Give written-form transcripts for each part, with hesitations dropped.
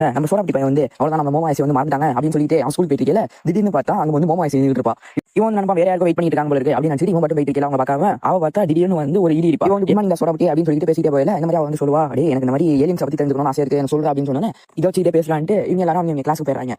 நம்ம சோடாப்டி பையன் வந்து அவ்வளவுதான் நம்ம மோமா ஐசி வந்து மறந்துட்டாங்க அப்படின்னு சொல்லிட்டு அவன் ஸ்கூல் போயிட்டு இருக்கல திடீர்னு பார்த்தா அங்க வந்து மோமா ஐசி இருப்பா. இவன் வந்து நம்ம வேற யாருக்கும் வெயிட் பண்ணிட்டு இருக்காங்க போல இருக்கு அப்படின்னு நினைச்சிட்டு இவன் மட்டும் போயிட்டு இருக்கல அவங்க பார்க்காம அவ பார்த்தா திடீர்னு வந்து ஒரு இடி இருப்பா. இவன் இந்த சோடாப்டி அப்படின்னு சொல்லிட்டு பேசிட்டே போயில இந்த மாதிரி அவன் வந்து சொல்லுவா, அடே எனக்கு இந்த மாதிரி ஏலியன்ஸ் பத்தி தெரிஞ்சுக்கணும் ஆசை இருக்கு எனக்கு சொல்றா அப்படின்னு சொன்னேன். இதை வச்சு இதே பேசலான்ட்டு இவங்க எல்லாரும் அவங்க கிளாஸுக்கு போயிடுறாங்க.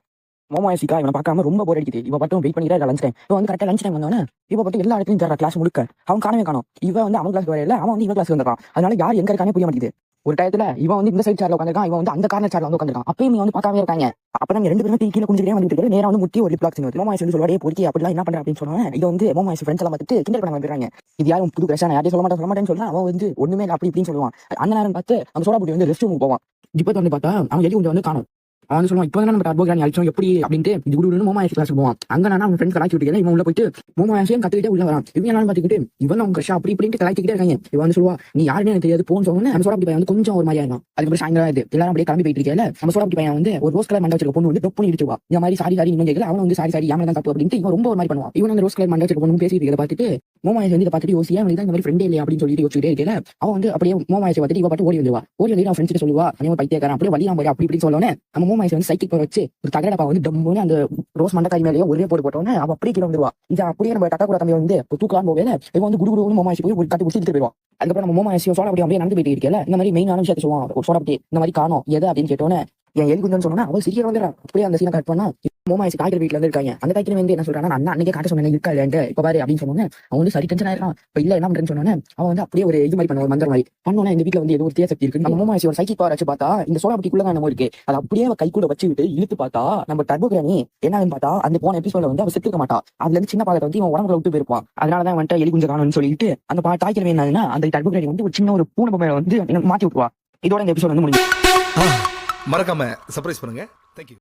மோமா ஐசிக்கா இவனை பார்க்காம ரொம்ப போர் அடிக்குது. இவ மட்டும் வெயிட் பண்ணிட்டு லஞ்ச் டைம் இப்போ வந்து கரெக்டாக லஞ்ச் டைம் வந்தோன்னே இவ மட்டும் எல்லா இடத்துலையும் தர கிளாஸ் முழுக்க அவன் காணவே காணும். இவன் வந்து அவன் கிளாஸ் வரையில அவன் வந்து இவன் கிளாஸ் வந்துருக்கான். அதனால யார் எங்க இருக்கானே புரிய மாட்டேங்குது. ஒரு டயத்துல இவன் வந்து இந்த சைட் சேர்ல உட்காந்துருக்கான், இவன் வந்து அந்த கார்னர் சேர்ல வந்து உட்காந்துருக்கான். அப்பயும் நீ வந்து பார்க்காம இருக்காங்க. அப்பதான் ரெண்டு பேரும் கீழே குஞ்சிக்கிட்டே வந்துட்டு நேரா வந்து முட்டி ஒரு லிப் லாக் மோமா ஐசி வந்து சொல்லுவாடே பொறுக்கி அப்படிலாம் என்ன பண்ற அப்படின்னு சொன்னாங்க. இது வந்து மோமா ஐசி ஃப்ரெண்ட்ஸ் எல்லாம் பார்த்துட்டு கிண்டல் பண்ண வந்துடுறாங்க. இது யாரும் புது பிரச்சனை யாரையும் சொல்ல மாட்டேன்னு சொன்னா அவன் வந்து ஒண்ணுமே இல்லை அப்படி இப்படின்னு சொல்லுவான். அந்த நேரம் பார்த்து அந்த சோடா புட்டி வந்து ரெஸ்ட் ரூமுக்கு போவான். இப்போ வந்து பார்த்தா அவன் எலி கொஞ்சம் வந்து காணும். அவன் வந்து சொல்லுவான், இப்போ நம்ம டர்போ கிரானி அழிச்சோம் எப்படி அப்படின்ட்டு இது குடு மோமா ஐசி கிளாஸ் போவான். அங்க நான் அவன் ஃப்ரெண்ட்ஸ் கலாய்ச்சி விட்டுக்கல இவன் உள்ள போயிட்டு மோமா ஐசியும் கத்துக்கிட்டே உள்ள வரான். இவன் எல்லாம் பார்த்துக்கிட்டு இவன் அவங்க கஷ்டம் அப்படி இப்படின்ட்டு கலாய்ச்சிக்கிட்டே இருக்காங்க. இவன் வந்து சொல்லுவா, நீ யாருன்னு எனக்கு தெரியாது போன்னு சொன்னோன்னு நம்ம சோடா பையன் வந்து கொஞ்சம் ஒரு மாதிரியா இருந்தான். அதுக்கப்புறம் சாயந்தரம் இது எல்லாரும் அப்படியே கிளம்பி போயிட்டு இருக்கல நம்ம சோடா பையன் வந்து ஒரு ரோஸ் கலர் மண்டை வச்சிருக்க பொண்ணு வந்து டொப் பண்ணி இடிச்சுவா. இந்த மாதிரி சாரி இன்னும் கேட்கல அவன் வந்து சாரி யாம தான் தப்பு அப்படின்ட்டு இவன் ரொம்ப ஒரு மாதிரி பண்ணுவான். இவன் அந்த ரோஸ் கலர் மண்டை வச்சிருக்க பொண்ணு பேசிட்டு இருக்கிறத பார்த்துட்டு மோமா ஐசி வந்து பார்த்துட்டு யோசியா அவனுக்கு இந்த மாதிரி ஃப்ரெண்டே இல்லையா அப்படின்னு சொல்லிட்டு யோசிச்சுட்டே இருக்கல. அவன் வந்து அப்படியே மோமா ஐசி பார்த்துட்டு இவ பாட்டு ஓடி வந்துவா. ஓடி வந்து அவன் ஃப்ரெண்ட்ஸ் சொல்லுவா, அவன் பைத்தியக்காரன் அப்படியே வழி போய் அப்படி இப்படி சொல்லோன்னே நம்ம மோமா ஐசி வந்து சைக்கிள் வச்சு ஒரு தகரடப்பா வந்து டம்முன்னு அந்த ரோஸ் மண்டக்காய் மேலேயே ஒரே போட்டோன்னே அவ அப்படியே கீழே வந்துருவா. இது அப்படியே நம்ம டக்கா கூட தம்பி வந்து தூக்கலாம் போவேல இவன் வந்து குடு மோமா ஐசி போய் ஒரு கட்டி பிடிச்சிட்டு போயிடுவான். அதுக்கப்புறம் நம்ம மோமா ஐசியோ சோடா அப்படியே நடந்து போயிட்டு இருக்கல இந்த மாதிரி மெயினான விஷயத்தை சொல்லுவான். ஒரு சோடா இந்த மாதிரி காணும் எது அப்படின்னு கேட்டோன்னே என் எலி குஞ்சன்னு சொன்னா அவள் சிரிக்க வந்துடுறா. அப்படியே அந்த சீனை கட் பண்ணா மோமா ஐசி காய்கறி வீட்டுல வந்து இருக்காங்க. அந்த காய்கறி வந்து என்ன சொல்றாங்க, நான் அன்னைக்கே காட்ட சொன்னேன் இருக்கா இல்லையான்ட்டு இப்ப பாரு அப்படின்னு சொன்னோன்னே அவன் வந்து சரி டென்ஷன் ஆயிடும். இப்ப இல்ல என்ன பண்றேன்னு சொன்னோன்னே அவன் வந்து அப்படியே ஒரு இது மாதிரி பண்ணுவான் மந்திர மாதிரி பண்ணோன்னா இந்த வீட்டுல வந்து ஏதோ ஒரு தீய சக்தி இருக்கு. நம்ம மோமா ஐசி ஒரு சைக்கிள் பவர் வச்சு பார்த்தா இந்த சோடா புட்டிக்குள்ள நம்ம இருக்கு அது அப்படியே அவ கைக்குள்ள வச்சு விட்டு இழுத்து பார்த்தா நம்ம டர்போ கிரானி என்னன்னு பார்த்தா அந்த போன எபிசோட்ல வந்து அவ செத்துக்க மாட்டா. அதுல இருந்து சின்ன பாகத்தை வந்து இவன் உடம்புல விட்டு போயிருப்பான். அதனாலதான் வந்துட்டு எலி குஞ்சு காணும்னு சொல்லிட்டு அந்த தாய்க்கிழமை என்னதுன்னா அந்த டர்போ கிரானி வந்து ஒரு சின்ன ஒரு பூனை பொம்மையை வந்து மாத்தி விட்டுருவா. இதோட இந்த எபிசோட் வந்து முடிஞ்சு. மறக்காம சர்ப்ரைஸ் பண்ணுங்க. தேங்க்யூ.